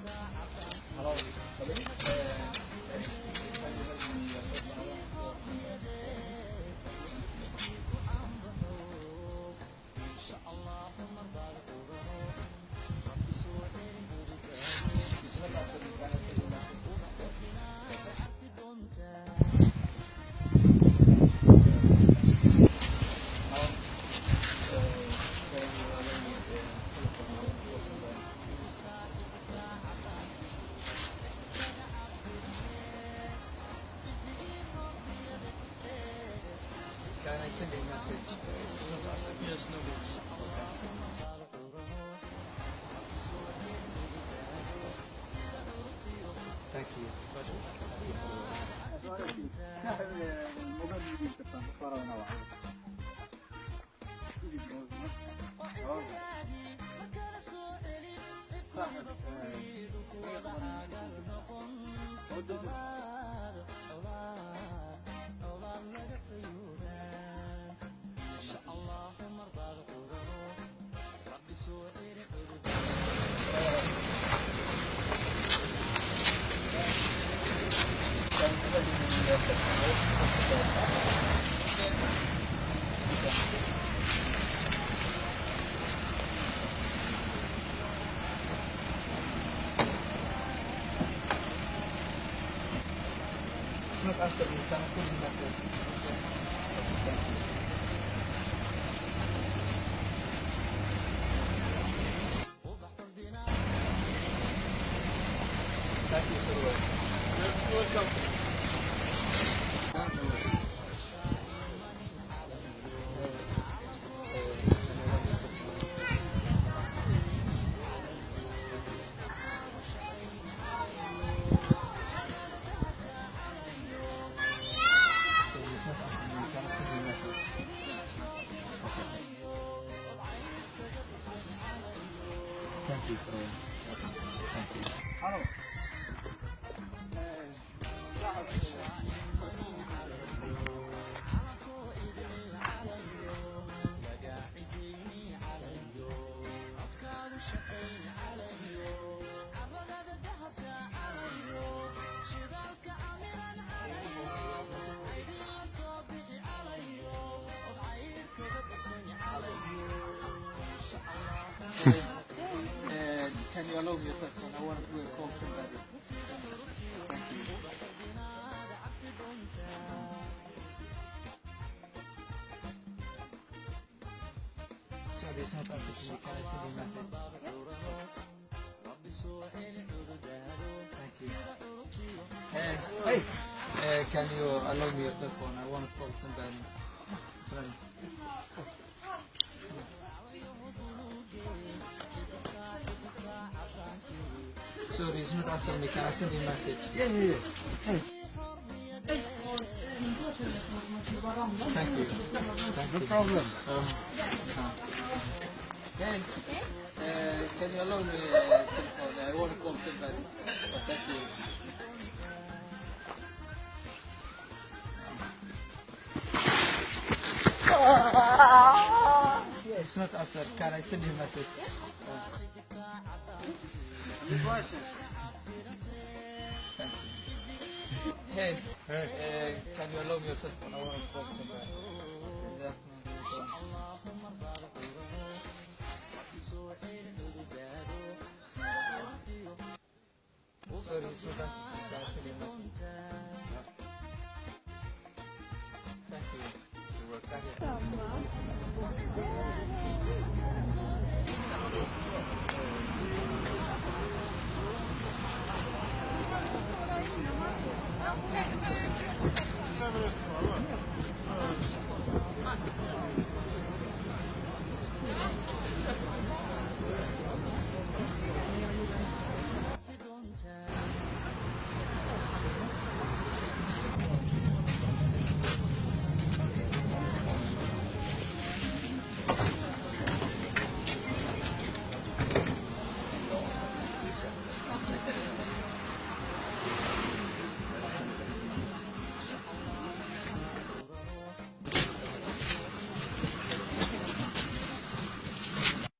Hello. Can I send a message? Yes, no worries. Thank you. It's not answering. You can send a message. Thank you. Thank you so much. You're welcome. So it's not answering. You can send a message. Thank you for thank you. Hello. Can you allow me a telephone? I want to call somebody. Thank you. Sorry, it's not answering. Can I send a message? Thank you. Hey, can you allow me a telephone? I want to call somebody. Friend. Sorry, it's not answering me. Can I send you a message? Yeah. Hey. Thank you. Thank No you. problem. Hey, can you allow me a telephone? I want to call somebody. Thank you. It's not answer. Can I send you a message? Thank you. Hey, can you allow me your telephone? I want to call somebody. Sorry, it's not answering. Can I send you a message? Thank you. Thank you.